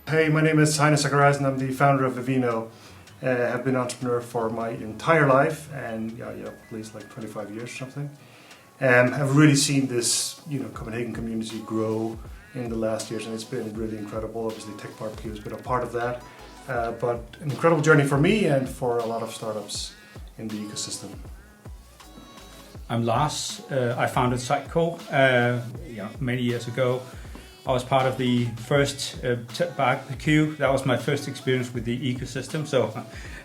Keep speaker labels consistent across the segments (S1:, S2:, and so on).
S1: Hey, my name is Heini Zachariassen. I'm the founder of Vivino. Have been an entrepreneur for my entire life, and at least like 25 years or something. I've really seen this, Copenhagen community grow in the last years, and it's been really incredible. Obviously, TechBBQ has been a part of that, but an incredible journey for me and for a lot of startups in the ecosystem.
S2: I'm Lars. I founded Sitecore many years ago. I was part of the first TechBBQ. That was my first experience with the ecosystem. So,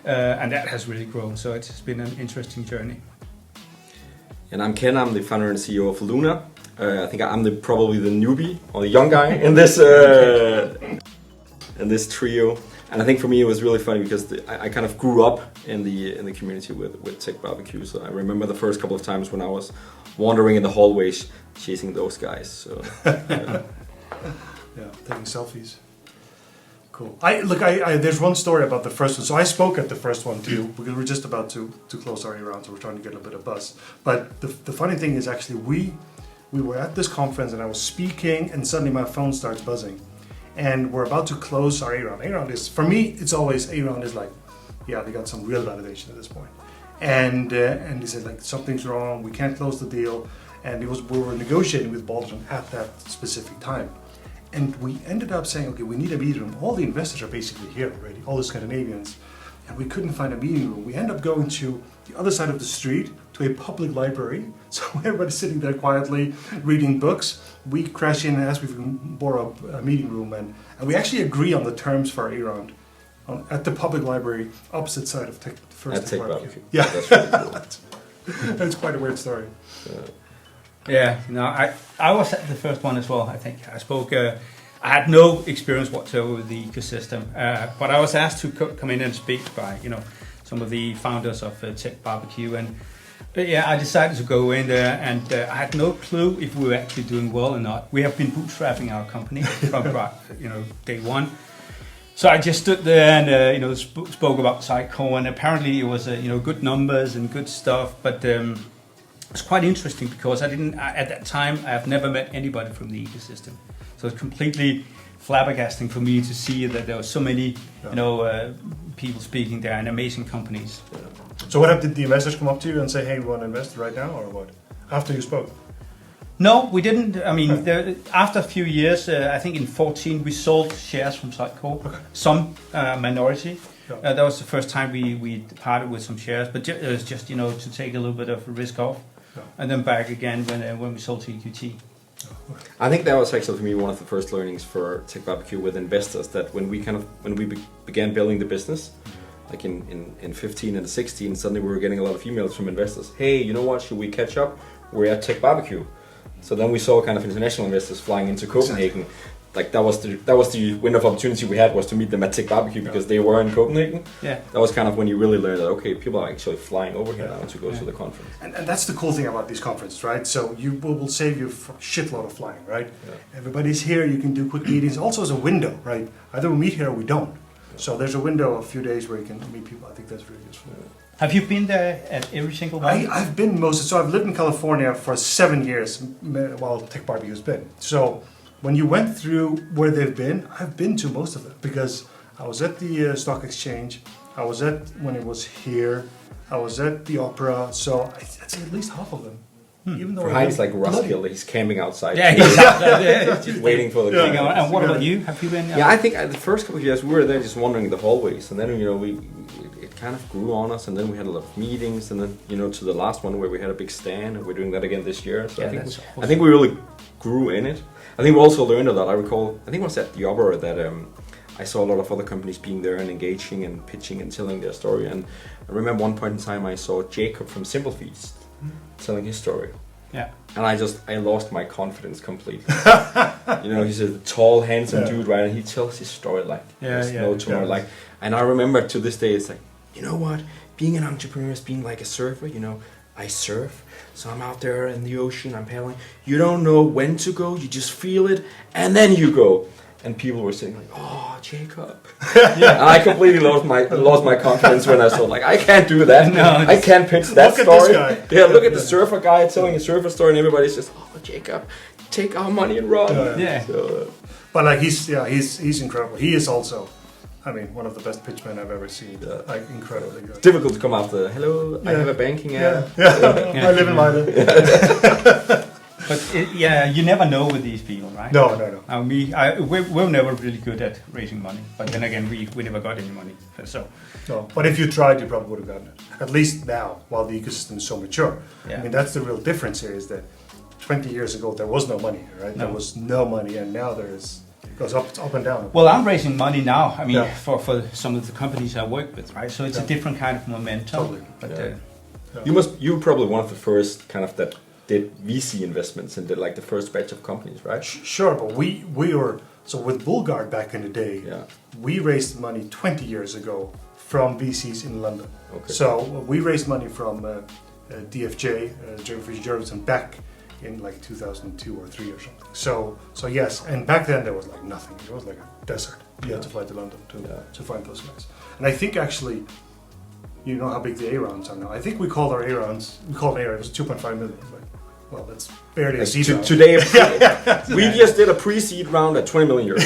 S2: and that has really grown. So it's been an interesting journey.
S3: And I'm Ken. I'm the founder and CEO of Lunar. I think I'm probably the newbie or the young guy in this trio. And I think for me it was really funny because I kind of grew up in the community with TechBBQ. So I remember the first couple of times when I was wandering in the hallways chasing those guys. So.
S1: Yeah, taking selfies. Cool. There's one story about the first one. So I spoke at the first one too, because we're just about to close our round, so we're trying to get a bit of buzz. But the funny thing is actually we were at this conference and I was speaking and suddenly my phone starts buzzing. And we're about to close our A-round. A-round is, for me, it's always, A-round is like, we got some real validation at this point. And he said like, something's wrong, we can't close the deal. And we were negotiating with Baldwin at that specific time. And we ended up saying, okay, we need a meeting room. All the investors are basically here already, all the Scandinavians. And we couldn't find a meeting room. We ended up going to the other side of the street to a public library. So everybody's sitting there quietly reading books. We crash in and ask if we can borrow a meeting room. And we actually agree on the terms for our A-round at the public library, opposite side of TechBBQ. Yeah, that's really cool. That's quite a weird story.
S2: I was at the first one as well. I think I spoke. I had no experience whatsoever with the ecosystem, but I was asked to come in and speak by some of the founders of TechBBQ, and I decided to go in there, and I had no clue if we were actually doing well or not. We have been bootstrapping our company from day one. So I just stood there and spoke about Sitecore, and apparently it was good numbers and good stuff, but. It's quite interesting because at that time I have never met anybody from the ecosystem, so it's completely flabbergasting for me to see that there were so many people speaking there and amazing companies.
S1: So what did the investors come up to you and say, hey, we want to invest right now, or what? After you spoke?
S2: No, we didn't. I mean, after a few years, I think in 2014 we sold shares from Sitecore, some minority. That was the first time we parted with some shares, but it was just to take a little bit of a risk off. And then back again when we sold to EQT.
S3: I think that was actually for me one of the first learnings for TechBBQ with investors, that when we began building the business, like in 15 and 16, suddenly we were getting a lot of emails from investors. Hey, you know what? Should we catch up? We're at TechBBQ. So then we saw kind of international investors flying into Copenhagen. Exactly. Like that was the window of opportunity we had, was to meet them at TechBBQ because they were in Copenhagen. Yeah. That was kind of when you really learned that people are actually flying over here now to go to the conference.
S1: And that's the cool thing about these conferences, right? So you will save you a shitload of flying, right? Yeah. Everybody's here, you can do quick meetings. Also as a window, right? Either we meet here or we don't. Yeah. So there's a window of a few days where you can meet people. I think that's really useful. Yeah.
S2: Have you been there at every single one?
S1: I've been so I've lived in California for 7 years while TechBBQ has been. So when you went through where they've been, I've been to most of them because I was at the stock exchange, I was at when it was here, I was at the opera, so I'd say at least half of them. Even though
S3: for Heidi's like Roskilde, he's camping outside.
S2: Yeah, he's out there
S3: just waiting for the king.
S2: And what about you? Have you been?
S3: Yeah, I think the first couple of years we were there just wandering the hallways, and then it kind of grew on us, and then we had a lot of meetings, and then to the last one where we had a big stand, and we're doing that again this year. So I think we really grew in it. I think we also learned a lot. I think it was at the opera that I saw a lot of other companies being there and engaging and pitching and telling their story. And I remember one point in time I saw Jacob from Simple Feast telling his story.
S2: Yeah.
S3: And I lost my confidence completely. He's a tall, handsome dude, right? And he tells his story like there's no tomorrow. Like, and I remember to this day, it's like, you know what? Being an entrepreneur is being like a surfer. I surf, so I'm out there in the ocean, I'm paddling. You don't know when to go, you just feel it, and then you go. And people were saying like, "Oh, Jacob." And I completely lost my confidence when I saw like, I can't do that. No, I can't pitch that story.
S1: Look at this guy.
S3: Yeah, look at the surfer guy telling a surfer story, and everybody's just, "Oh, Jacob, take our money and run.
S2: Yeah.
S3: So,
S1: But like he's incredible. He is also, I mean, one of the best pitchmen I've ever seen. Like incredibly good.
S3: difficult to come after. Hello, I have a banking app.
S1: I live in London.
S2: But you never know with these people, right?
S1: No.
S2: We're never really good at raising money, but then again, we never got any money. So,
S1: No, but if you tried, you probably would have gotten it. At least now, while the ecosystem is so mature.
S2: Yeah.
S1: I mean, that's the real difference here. Is that 20 years ago there was no money, right?
S2: No.
S1: There was no money, and now there is. It goes up and down.
S2: well, I'm raising money now. I mean,
S1: Yeah.
S2: for some of the companies I work with, right? So it's a different kind of momentum.
S1: Totally.
S2: But
S3: You were probably one of the first kind of that did VC investments and did like the first batch of companies, right?
S1: Sure, but we were so with Bullguard back in the day.
S3: Yeah.
S1: We raised money 20 years ago from VCs in London.
S3: Okay.
S1: So we raised money from DFJ, Jeffrey Jurgensen, back in like 2002 or 3 or something. So yes, and back then there was like nothing. It was like a desert. You had to fly to London to find those guys. And I think actually, you know how big the A rounds are now. I think we called our A rounds. We called it A round. It was 2.5 million. But, well, that's barely a seed round.
S3: Today, we just did a pre-seed round at 20 million euros.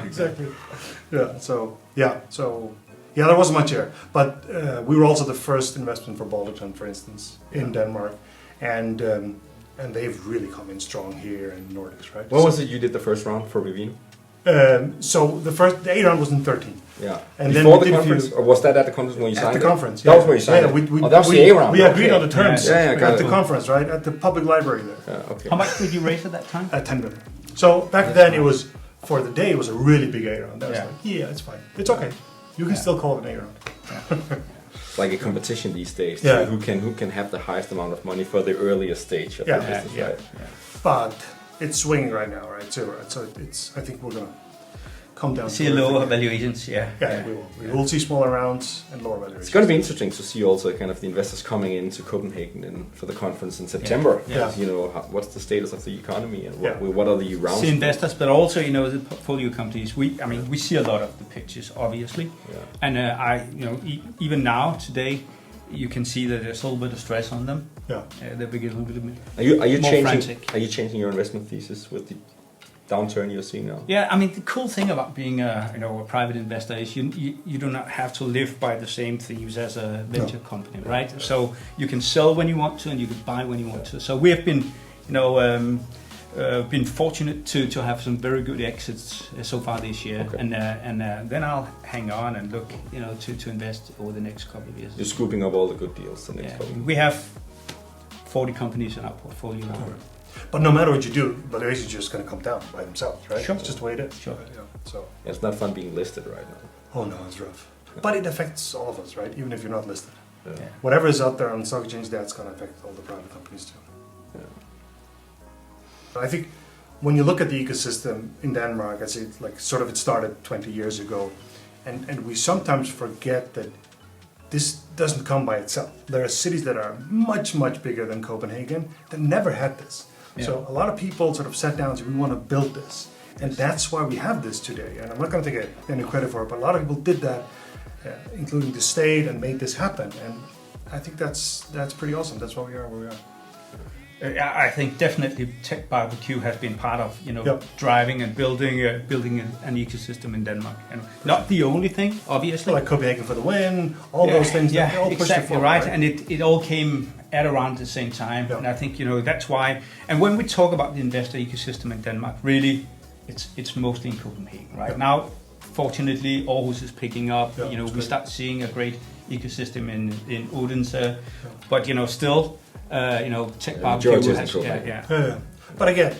S1: Exactly. Yeah, there wasn't much here, but we were also the first investment for Balderton, for instance, in Denmark, and they've really come in strong here in the Nordics, right?
S3: When was it you did the first round for Vivino?
S1: So the A round was in 13.
S3: Yeah.
S1: And
S3: before
S1: then
S3: the conference, or was that at the conference when you signed
S1: at the
S3: it?
S1: conference.
S3: That was where you signed it. That was the A round.
S1: We agreed on the terms
S3: got
S1: at
S3: it.
S1: the conference, right? At the public library there.
S3: Yeah, okay.
S2: how much did you raise at that time?
S1: At 10 million. So back then it was, for the day, it was a really big A round. That was like, it's fine. It's okay. You can still call it an A round.
S3: It's like a competition these days.
S1: Yeah.
S3: Who can have the highest amount of money for the earliest stage of the business, right?
S1: But it's swinging right now, right? So it's. I think we're gonna come down.
S2: See lower valuations,
S1: we will. We will see smaller rounds and lower valuations.
S3: It's going to be interesting to see also kind of the investors coming into Copenhagen for the conference in September. You know, what's the status of the economy and what are the rounds?
S2: See investors, but also the portfolio companies. We see a lot of the pictures, obviously, and even now today, you can see that there's a little bit of stress on them. They begin a little bit.
S3: Are you
S2: more
S3: changing?
S2: frantic.
S3: Are you changing your investment thesis with the downturn you're seeing now?
S2: Yeah, I mean the cool thing about being a private investor is you do not have to live by the same themes as a venture company, right? So you can sell when you want to and you can buy when you want to. So we have been fortunate to have some very good exits so far this year, and then I'll hang on and look to invest over the next couple of years.
S3: You're scooping up all the good deals the next couple.
S2: We have 40 companies in our portfolio now.
S1: But no matter what you do, valuations are just going to come down by themselves, right?
S2: Sure.
S1: It's just the way it is.
S2: Sure.
S1: So.
S3: It's not fun being listed right now.
S1: Oh no, it's rough. But it affects all of us, right? Even if you're not listed.
S3: Yeah.
S1: Whatever is out there on the stock exchange, that's going to affect all the private companies too.
S3: Yeah.
S1: But I think when you look at the ecosystem in Denmark, I say it started 20 years ago, and we sometimes forget that this doesn't come by itself. There are cities that are much, much bigger than Copenhagen that never had this. Yeah. So a lot of people sort of sat down and said, we want to build this. And that's why we have this today. And I'm not going to take any credit for it, but a lot of people did that, including the state, and made this happen. And I think that's pretty awesome. That's why we are where we are.
S2: I think definitely TechBBQ has been part of driving and building an ecosystem in Denmark, and not the only thing, obviously.
S1: Like Copenhagen for the win, all those things.
S2: Yeah,
S1: all
S2: exactly
S1: forward,
S2: right. And it all came at around the same time, and I think that's why. And when we talk about the investor ecosystem in Denmark, really, it's mostly in Copenhagen right now. Fortunately, Aarhus is picking up. We start seeing a great ecosystem in Odense, but still. TechBBQ has,
S1: But again,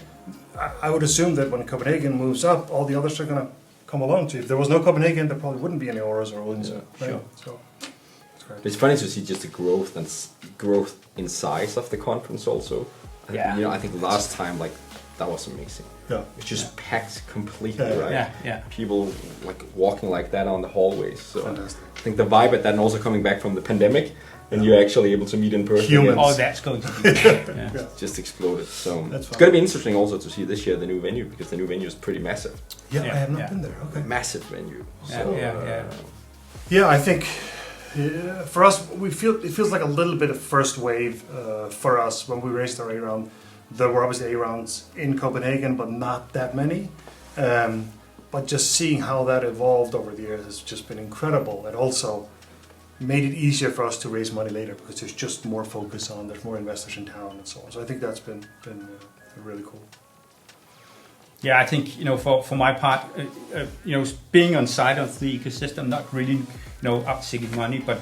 S1: I would assume that when Copenhagen moves up, all the others are going to come along too. If there was no Copenhagen, there probably wouldn't be any Aarhus or Odense. Right?
S2: Sure.
S1: So, it's great.
S3: It's funny to see just the growth in size of the conference also. I think last time that was amazing.
S1: Yeah.
S3: It's just packed completely, right?
S2: Yeah.
S3: People walking like that on the hallways. So
S1: fantastic.
S3: I think the vibe at that, and also coming back from the pandemic, and you're actually able to meet in person.
S1: Humans.
S2: Oh, that's going to be
S3: just exploded. So
S1: it's
S3: going to be interesting also to see this year the new venue, because the new venue is pretty massive.
S1: Yeah, I have not been there. Okay.
S3: Massive venue.
S1: Yeah, I think for us, it feels like a little bit of first wave for us when we raised our A round. There were obviously A rounds in Copenhagen, but not that many. But just seeing how that evolved over the years has just been incredible, and also made it easier for us to raise money later because there's just more focus on, there's more investors in town and so on. So I think that's been really cool.
S2: Yeah, I think, for my part, being on side of the ecosystem, not really, up seeking money, but,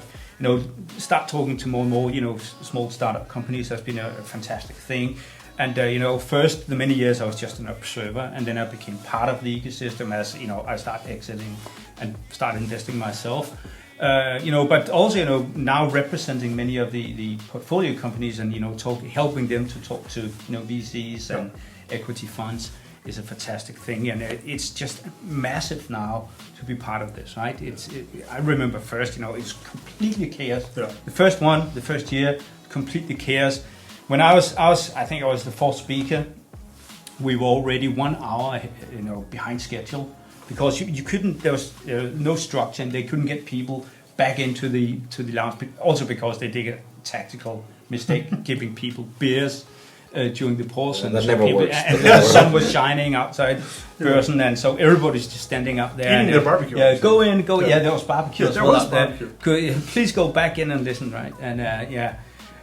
S2: start talking to more and more, small startup companies has been a fantastic thing. And, first, the many years I was just an observer, and then I became part of the ecosystem as, I started exiting and started investing myself. But also, now representing many of the portfolio companies and, helping them to talk to, VCs and equity funds is a fantastic thing. And it's just massive now to be part of this, right? I remember first, it's completely chaos. Yeah. The first year, completely chaos. When I think I was the fourth speaker, we were already 1 hour, behind schedule. Because you couldn't, there was no structure, and they couldn't get people back into the lounge. Also because they did a tactical mistake, giving people beers during the pause, and
S3: that never works.
S2: And the sun was shining outside person, and so everybody's just standing up there.
S1: Eating their barbecue.
S2: Yeah, go in. Yeah, there was barbecue as well.
S1: There was barbecue.
S2: Please go back in and listen, right? And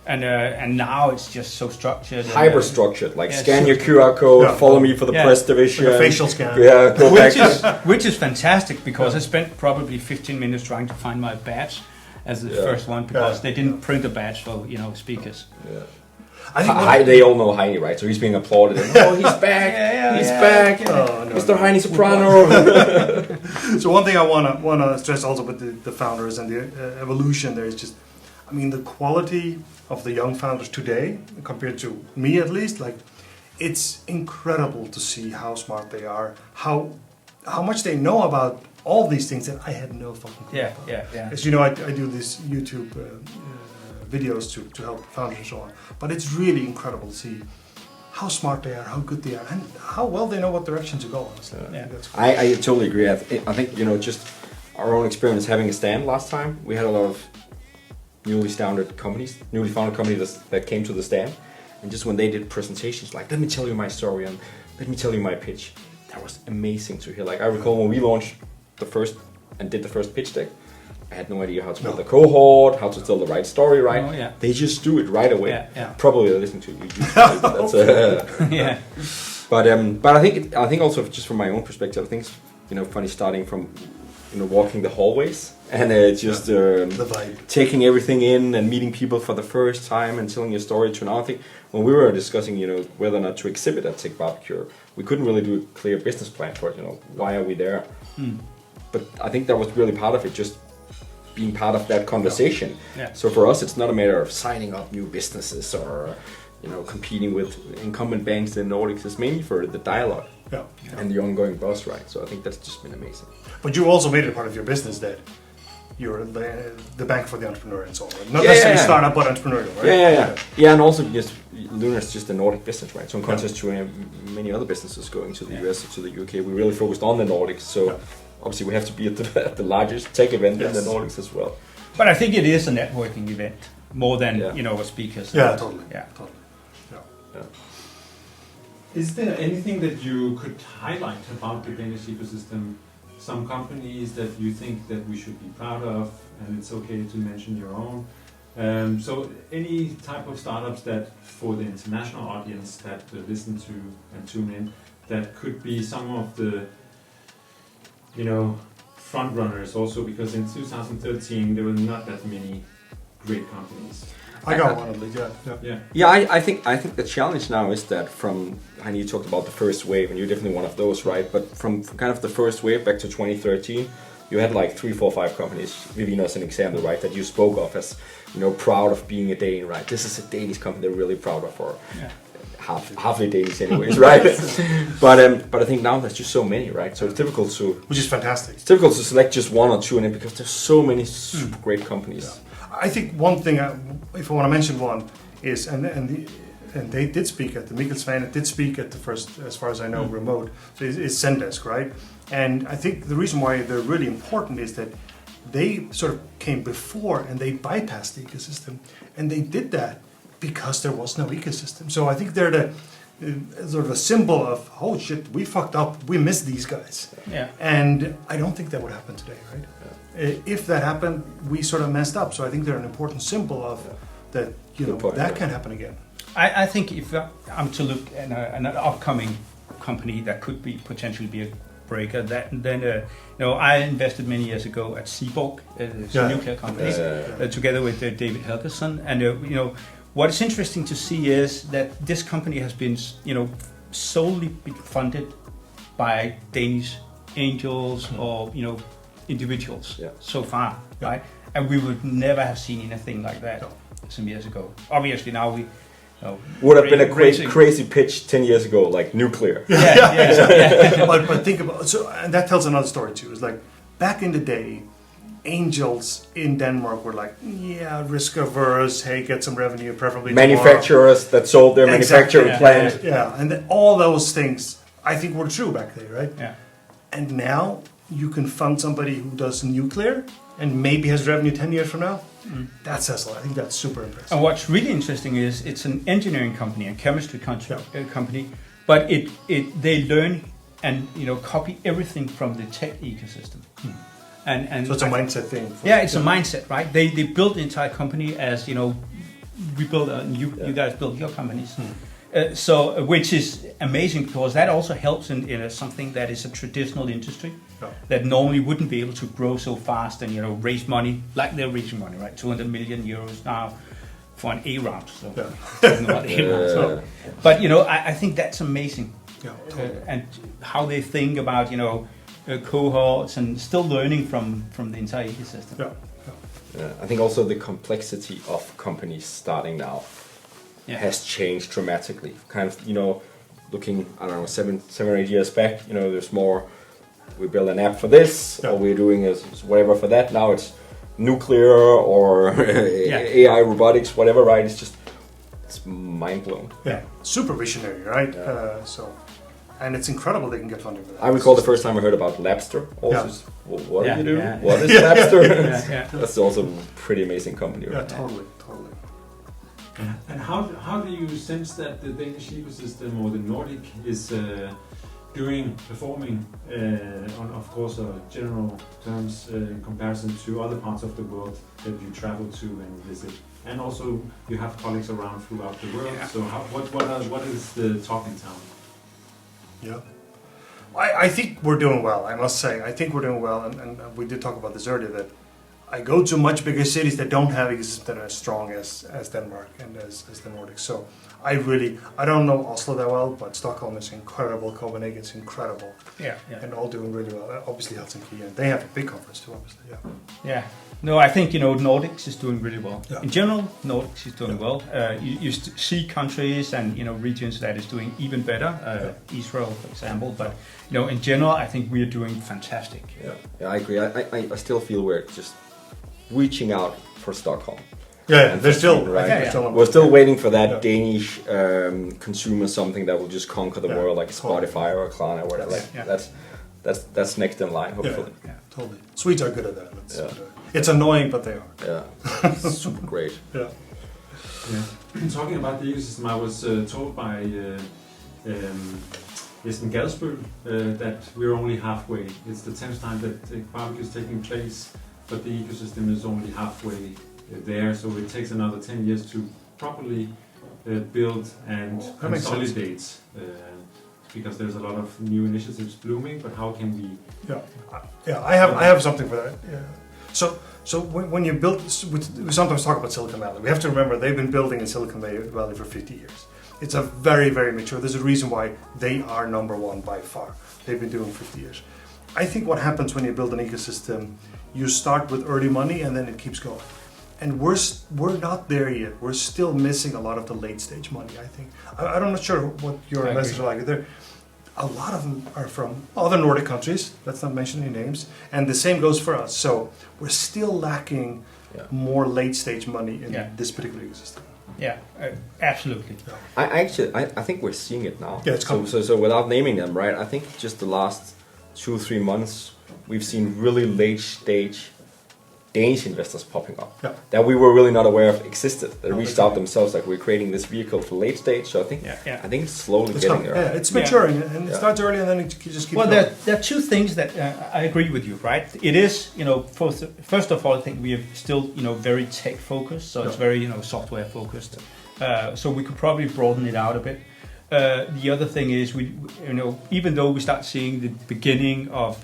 S2: And now it's just so structured.
S3: Hyper structured, like scan your QR code, follow me for the press division.
S1: Like a facial scan.
S3: Yeah, go back.
S2: Which is fantastic, because I spent probably 15 minutes trying to find my badge as the first one, because they didn't print a badge for speakers.
S3: Yeah. I think they all know Heini, right? So he's being applauded. And, oh, he's back! He's back! Oh, no, Mr. Heini Soprano.
S1: So one thing I wanna stress also with the founders and the evolution there is just, I mean, the quality of the young founders today compared to me, at least, like, it's incredible to see how smart they are, how much they know about all these things that I had no fucking clue about.
S2: Yeah.
S1: As you know, I do this YouTube videos to help founders and so on, but it's really incredible to see how smart they are, how good they are, and how well they know what direction to go. Honestly,
S3: I totally agree. I think just our own experience having a stand last time, we had a lot of newly founded companies that came to the stand, and just when they did presentations, like, let me tell you my story and let me tell you my pitch, that was amazing to hear. Like, I recall when we launched did the first pitch deck, I had no idea how to build a cohort, how to tell the right story, right?
S2: Oh, yeah.
S3: They just do it right away.
S2: Yeah.
S3: Probably listening to YouTube. That's But I think also, just from my own perspective, I think it's funny starting from walking the hallways and just
S1: the vibe,
S3: taking everything in and meeting people for the first time and telling your story. To now, I think when we were discussing whether or not to exhibit at TechBBQ, we couldn't really do a clear business plan for it. Why are we there? But I think that was really part of it, just being part of that conversation.
S2: Yeah.
S3: So for us, it's not a matter of signing up new businesses or competing with incumbent banks in the Nordics. It's mainly for the dialogue and the ongoing buzz, right? So I think that's just been amazing.
S1: But you also made it part of your business that you're the bank for the entrepreneur and so on. Right? Not necessarily startup, but entrepreneurial, right?
S3: Yeah, and also just Lunar is just a Nordic business, right? So in contrast to many other businesses going to the US or to the UK, we really focused on the Nordics. So obviously we have to be at the largest tech event in the Nordics as well.
S2: But I think it is a networking event more than a speakers.
S1: Yeah, totally. Yeah.
S4: Is there anything that you could highlight about the Danish ecosystem? Some companies that you think that we should be proud of, and it's okay to mention your own. So any type of startups that, for the international audience that listen to and tune in, that could be some of the front runners also, because in 2013 there were not that many great companies.
S1: I got one at least,
S3: I think the challenge now is that from, Heini, you talked about the first wave, and you're definitely one of those, right? But from kind of the first wave back to 2013, you had like 3, 4, 5 companies. Vivino is an example, right? That you spoke of as, proud of being a Dane, right? This is a Danish company they're really proud of, or halfly Danish anyways, right? But I think now there's just so many, right? So it's difficult to...
S1: Which is fantastic.
S3: It's difficult to select just one or two in it, because there's so many super great companies.
S1: Yeah. I think one thing, if I want to mention one, is, and they did speak at the Mikkel Svane did speak at the first, as far as I know, remote. So it's Zendesk, right? And I think the reason why they're really important is that they sort of came before and they bypassed the ecosystem, and they did that because there was no ecosystem. So I think they're the sort of a symbol of, oh shit, we fucked up, we missed these guys.
S2: Yeah.
S1: And I don't think that would happen today, right? If that happened, we sort of messed up. So I think they're an important symbol of that, that can happen again.
S2: I think if I'm to look at an upcoming company that could be potentially be a breaker, then I invested many years ago at Seaborg, it's a nuclear company, together with David Helgeson, and what is interesting to see is that this company has been solely been funded by Danish angels or individuals so far, right? And we would never have seen anything like that some years ago. Obviously now we
S3: would have been a crazy pitch 10 years ago, like nuclear.
S1: But think about and that tells another story too. It's like back in the day, angels in Denmark were like, risk averse. Hey, get some revenue, preferably
S3: manufacturers
S1: tomorrow.
S3: That sold their manufacturing plant.
S1: And then all those things I think were true back then, right?
S2: Yeah.
S1: And now you can fund somebody who does nuclear and maybe has revenue 10 years from now. That says a lot. I think that's super impressive.
S2: And what's really interesting is it's an engineering company, a chemistry company, but they learn and copy everything from the tech ecosystem. And
S1: so it's a mindset thing.
S2: It's a mindset, right? They built the entire company as we build you guys build your companies. So which is amazing because that also helps in something that is a traditional industry that normally wouldn't be able to grow so fast and raise money like they're raising money, right? 200 million euros now for an A round. So not A round. So, but I think that's amazing.
S1: Yeah, totally.
S2: And how they think about cohorts and still learning from the entire ecosystem.
S3: I think also the complexity of companies starting now has changed dramatically. Kind of, looking, I don't know, 7 or 8 years back, there's more, we build an app for this, or we're doing whatever for that. Now it's nuclear or AI, robotics, whatever, right? It's mind blown.
S1: Yeah, super visionary, right? And it's incredible they can get funding for that.
S3: I recall the first time I heard about Labster. What do you do?
S2: Yeah.
S3: What is Labster? That's also a pretty amazing company.
S1: Yeah, totally.
S4: And how do you sense that the Danish ecosystem or the Nordic is performing on, of course, general terms in comparison to other parts of the world that you travel to and visit? And also you have colleagues around throughout the world. So what is the talk in town?
S1: Yeah. I think we're doing well, I must say. I think we're doing well, and we did talk about this earlier, that I go to much bigger cities that don't have ecosystems that are as strong as Denmark and as the Nordics. So I don't know Oslo that well, but Stockholm is incredible, Copenhagen is incredible. And all doing really well. Obviously Helsinki, and they have a big conference too, obviously,
S2: No, I think, Nordics is doing really well.
S1: Yeah.
S2: In general, Nordics is doing well. You see countries and, regions that is doing even better, Israel, for example. But, in general, I think we are doing fantastic.
S3: Yeah, I agree. I still feel we're just reaching out for Stockholm.
S1: They're still,
S3: right? We're still waiting for that Danish consumer something that will just conquer the world, like Spotify or Klarna or whatever. That's next in line, hopefully.
S1: Yeah, totally. Swedes are good at that. It's annoying, but they are.
S3: Yeah, super great.
S4: Talking about the ecosystem, I was told by Jesper Gadsbøl that we're only halfway. It's the 10th time that TechBBQ is taking place, but the ecosystem is only halfway there, so it takes another 10 years to properly build and consolidate, because there's a lot of new initiatives blooming, but how can we...
S1: I have something for that. So when you build, we sometimes talk about Silicon Valley. We have to remember they've been building in Silicon Valley for 50 years. It's a very, very mature. There's a reason why they are number one by far. They've been doing 50 years. I think what happens when you build an ecosystem, you start with early money and then it keeps going. And we're not there yet. We're still missing a lot of the late stage money, I think. I'm not sure what your investors are like. A lot of them are from other Nordic countries, let's not mention any names, and the same goes for us. So we're still lacking more late stage money in this particular ecosystem.
S2: Yeah, absolutely.
S3: I think we're seeing it now.
S1: Yeah, it's coming.
S3: So without naming them, right, I think just the last 2 or 3 months, we've seen really late stage Danish investors popping up
S1: Yeah.
S3: that we were really not aware of existed. They
S1: Oh,
S3: reached
S1: okay.
S3: out themselves, like we're creating this vehicle for late stage. So I think I think it's slowly
S1: It's
S3: getting
S1: coming.
S3: there.
S1: Yeah, it's maturing, and it
S3: Yeah.
S1: starts early, and then it just keeps
S2: Well,
S1: going.
S2: there are two things that I agree with you, right? It is, first of all, I think we are still, very tech focused, so it's very, software focused. So we could probably broaden it out a bit. The other thing is even though we start seeing the beginning of,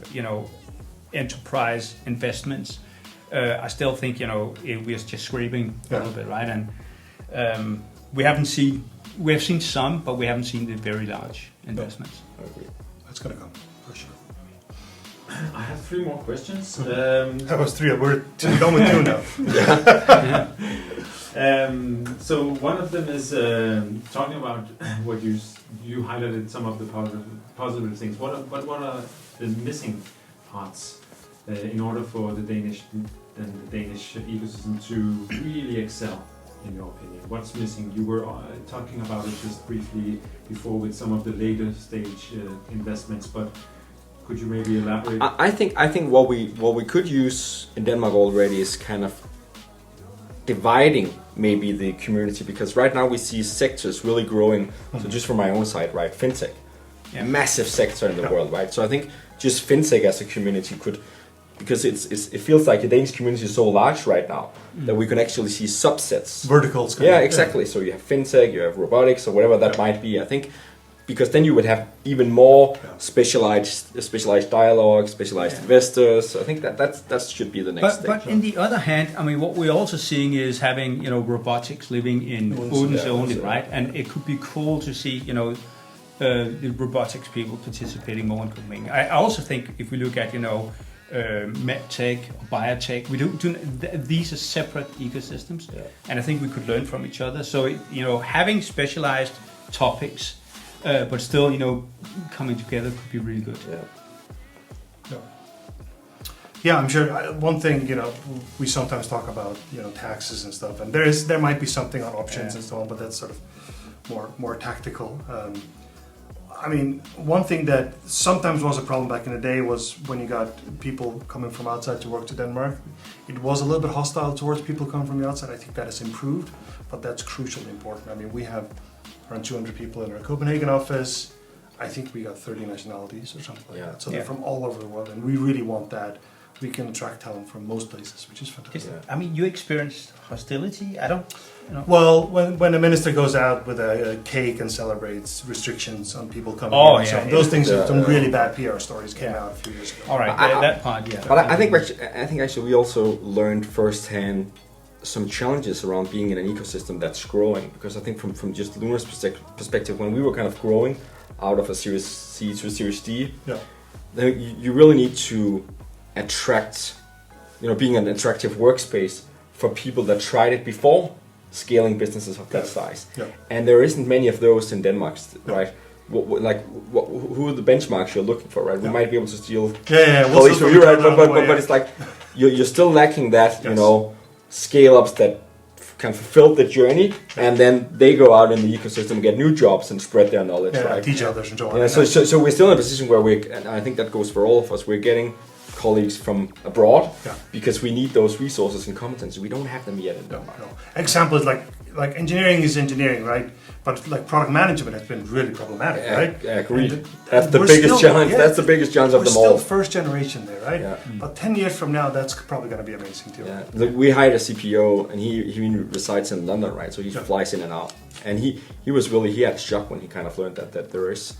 S2: enterprise investments, I still think, we're just scraping a little bit, right? And we have seen some, but we haven't seen the very large investments.
S3: I agree.
S1: It's going to come, for sure.
S4: I have 3 more questions.
S1: That was 3. We're done with 2 now.
S4: So one of them is talking about what you highlighted some of the positive things. What are the missing parts in order for the Danish ecosystem to really excel, in your opinion? What's missing? You were talking about it just briefly before with some of the later stage investments, but could you maybe elaborate?
S3: I think what we could use in Denmark already is kind of dividing maybe the community, because right now we see sectors really growing. So just from my own side, right, fintech, massive sector in the world, right? So I think just fintech as a community could, because it feels like the Danish community is so large right now that we can actually see subsets.
S1: Verticals.
S3: Yeah, exactly. So you have fintech, you have robotics, or whatever that might be. I think because then you would have even more specialized dialogue, specialized investors. So I think that should be the next stage.
S2: But in the other hand, I mean, what we're also seeing is having robotics living in Odense only, right? And it could be cool to see the robotics people participating more in Copenhagen. I also think if we look at medtech or biotech, these are separate ecosystems, and I think we could learn from each other. So having specialized topics. But still, coming together could be really good.
S1: Yeah, I'm sure. One thing, we sometimes talk about, taxes and stuff, and there might be something on options and so on, but that's sort of more tactical. I mean, one thing that sometimes was a problem back in the day was when you got people coming from outside to work to Denmark. It was a little bit hostile towards people coming from the outside. I think that has improved, but that's crucially important. I mean, we have around 200 people in our Copenhagen office. I think we got 30 nationalities or something like that. So they're from all over the world, and we really want that. We can attract talent from most places, which is fantastic.
S2: I mean, you experienced hostility? I don't.
S1: Well, when the minister goes out with a cake and celebrates restrictions on people coming in, so those things, some really bad PR stories came out a few years ago.
S2: All right, that part, yeah.
S3: But I think actually we also learned firsthand some challenges around being in an ecosystem that's growing, because I think from just Lunar's perspective, when we were kind of growing out of a Series C to a Series D, then you really need to attract, being an attractive workspace for people that tried it before scaling businesses of that size. And there isn't many of those in Denmark, right? Who are the benchmarks you're looking for, right? We might be able to steal colleagues from you, right? But it's like you're still lacking that, scale-ups that can fulfill the journey, and then they go out in the ecosystem, get new jobs, and spread their knowledge, right?
S1: Teach others and so on.
S3: Yeah, so we're still in a position where and I think that goes for all of us, we're getting colleagues from abroad because we need those resources and competencies. We don't have them yet in Denmark.
S1: No. Example is like engineering is engineering, right? But like product management has been really problematic, right?
S3: Agreed. That's the biggest challenge. That's the biggest challenge of them all.
S1: We're still first generation there, right? But 10 years from now, that's probably going to be amazing too.
S3: Look, we hired a CPO, and he resides in London, right? So he flies in and out. And he was really, he had shock when he kind of learned that there's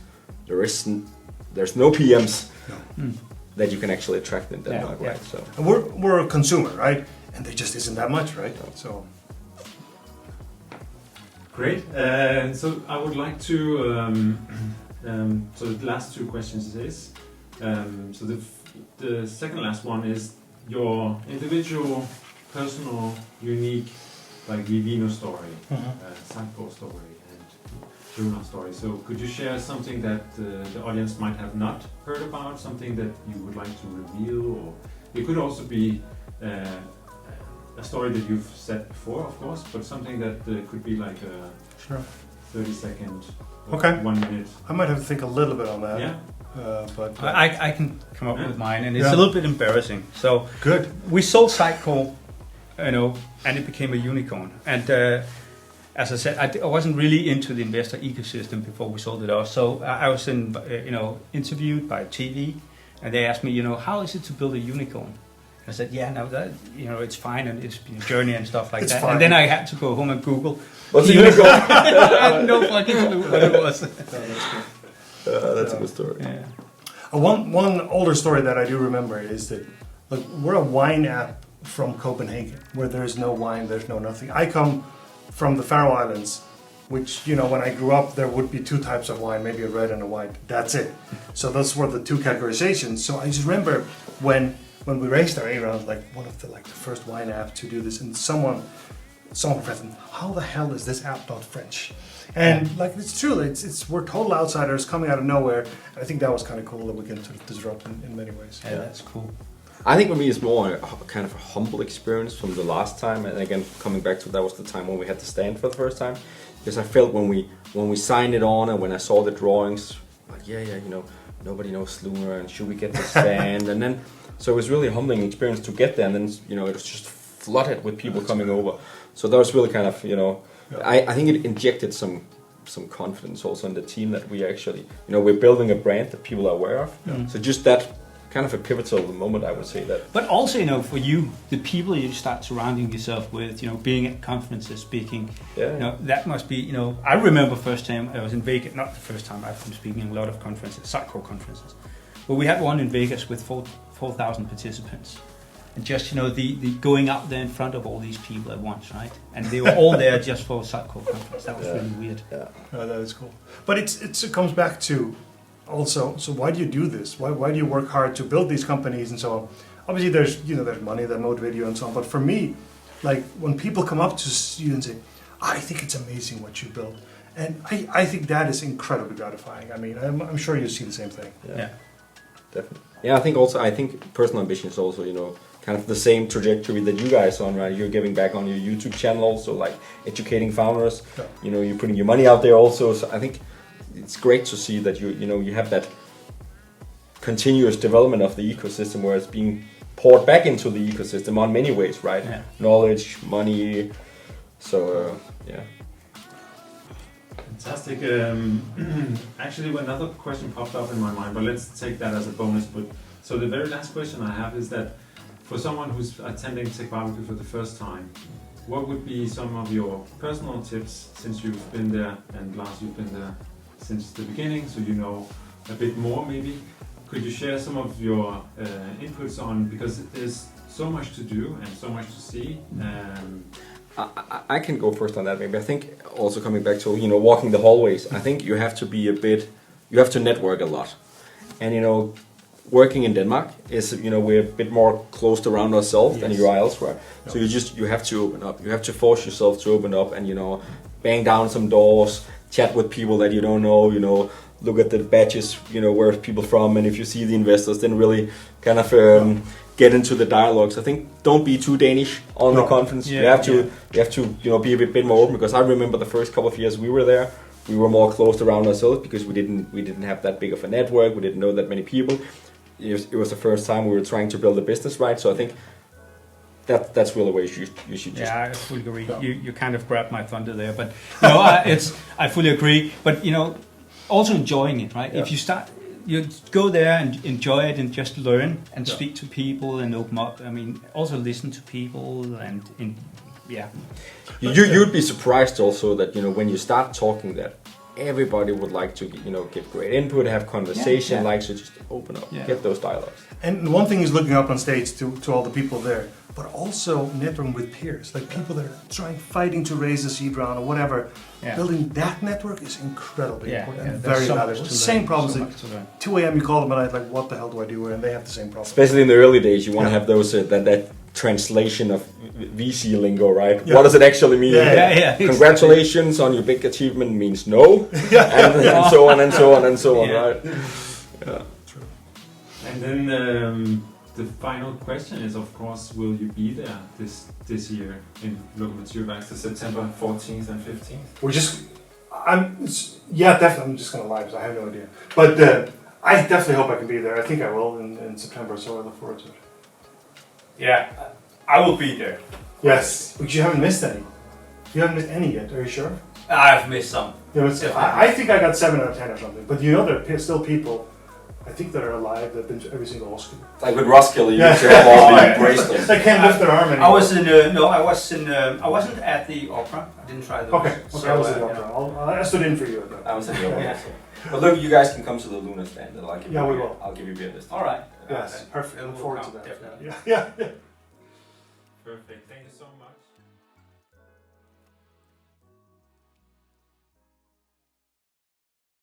S3: no PMs that you can actually attract in Denmark, right? So
S1: and we're a consumer, right? And there just isn't that much, right? So.
S4: Great. So I would like to. So the last 2 questions is. So the second last one is your individual, personal, unique, like Vivino story, Sitecore story, and Lunar story. So could you share something that the audience might have not heard about, something that you would like to reveal, or it could also be. A story that you've said before, of course, but something that could be like 30-second,
S1: Okay.
S4: 1 minute.
S1: I might have to think a little bit on that.
S4: Yeah.
S1: But
S2: I can come up with mine, and it's
S1: Yeah.
S2: a little bit embarrassing. So
S1: good.
S2: we sold Sitecore, and it became a unicorn. And as I said, I wasn't really into the investor ecosystem before we sold it off. So I was interviewed by TV, and they asked me, how is it to build a unicorn? I said, yeah, no, that it's fine, and it's been a journey and stuff like
S1: It's
S2: that.
S1: fine.
S2: And then I had to go home and Google.
S3: What's a unicorn?
S2: I had no fucking clue what it was.
S3: That's a good story.
S2: Yeah.
S1: One older story that I do remember is that, look, we're a wine app from Copenhagen, where there's no wine, there's no nothing. I come from the Faroe Islands, which, when I grew up, there would be two types of wine, maybe a red and a white. That's it. So those were the two categorizations. So I just remember when we raised our A round, like one of the first wine app to do this, and someone present, how the hell is this app not French? And it's true, it's we're total outsiders coming out of nowhere. I think that was kind of cool that we can sort of disrupt in many ways.
S2: Yeah, that's cool.
S3: I think for me it's more a kind of a humble experience from the last time, and again coming back to that was the time when we had to stand for the first time, because I felt when we signed it on and when I saw the drawings, nobody knows Lunar, and should we get the stand? And then so it was really a humbling experience to get there, and then it was just flooded with people coming over. So that was really kind of I think it injected some confidence also in the team that we actually we're building a brand that people are aware of.
S2: Yeah.
S3: So just that kind of a pivotal moment, I would say that.
S2: But also, for you, the people you start surrounding yourself with, being at conferences, speaking, that must be, I remember first time I was in Vegas, not the first time I've been speaking in a lot of conferences, Sitecore conferences, but we had one in Vegas with 4,000 participants. And just, the going out there in front of all these people at once, right? And they were all there just for a Sitecore conference. That was really weird.
S3: Yeah.
S1: That is cool. But it comes back to also, so why do you do this? Why do you work hard to build these companies and so on? Obviously there's money that motivate you and so on. But for me, when people come up to you and say, I think it's amazing what you built. And I think that is incredibly gratifying. I mean, I'm sure you see the same thing.
S3: Yeah. Definitely. Yeah, I think personal ambition is also, kind of the same trajectory that you guys are on, right? You're giving back on your YouTube channel also, educating founders. Yeah. You're putting your money out there also. So I think it's great to see that you have that continuous development of the ecosystem where it's being poured back into the ecosystem on many ways, right? Yeah. Knowledge, money. So yeah.
S4: Fantastic. Actually, another question popped up in my mind, but let's take that as a bonus. But so the very last question I have is that for someone who's attending TechBBQ for the first time, what would be some of your personal tips, since you've been there, and Lars, you've been there since the beginning, so you know a bit more maybe? Could you share some of your inputs on, because there's so much to do and so much to see.
S3: I can go first on that maybe. I think also coming back to walking the hallways, I think you have to network a lot, and working in Denmark is we're a bit more closed around ourselves than you are elsewhere. No. So you have to open up. You have to force yourself to open up and bang down some doors, chat with people that you don't know. Look at the badges, where people from, and if you see the investors, then really kind of get into the dialogues. I think don't be too Danish on the conference. You have to be a bit more open, because I remember the first couple of years we were there, we were more closed around ourselves because we didn't have that big of a network. We didn't know that many people. It was the first time we were trying to build a business, right? So I think that's really the way you should just.
S2: Yeah, I fully agree. You kind of grabbed my thunder there, but I fully agree. But also enjoying it, right? Yeah. If you go there and enjoy it and just learn and speak to people and open up. I mean, also listen to people and
S3: You'd be surprised also that when you start talking that everybody would like to give great input, have conversation, so just open up, get those dialogues.
S1: And one thing is looking up on stage to all the people there, but also networking with peers, like people that are fighting to raise a seed round or whatever. Yeah. Building that network is incredibly important and very valuable. Same problems at 2 a.m. you call them and I'm like, what the hell do I do? And they have the same problem.
S3: Especially in the early days, you want to have those that translation of VC lingo, right? Yeah. What does it actually mean? Congratulations on your big achievement means no, and so on and so on and so on, right?
S1: Yeah, true.
S4: And then the final question is, of course, will you be there this year in Lokomotivværksted, September 14th and 15th?
S1: Yeah, definitely. I'm just gonna lie because I have no idea. But I definitely hope I can be there. I think I will in September, so I look forward to it.
S2: Yeah, I will be there.
S1: Yes, but you haven't missed any. You haven't missed any yet. Are you sure?
S2: I've missed some.
S1: Yeah, I think I got 7 out of 10 or something. But there are still people, I think, that are alive that've been to every single Oscar.
S3: Like with Roskilde, you
S1: Yeah.
S3: should have all the bracelets.
S1: They can't lift their arm anymore.
S2: I wasn't at the opera. I didn't try those.
S1: Okay, I was at the opera. I stood in for you at that.
S3: I was at the opera also. But look, you guys can come to the Lunar stand. And I'll give
S1: Yeah,
S3: you
S1: we
S3: beer.
S1: will.
S3: I'll give you beer this time.
S2: All right.
S1: Yes, perfect. I look
S2: We'll
S1: forward
S2: come,
S1: to that.
S2: definitely.
S1: Yeah.
S4: Perfect. Thank you so much.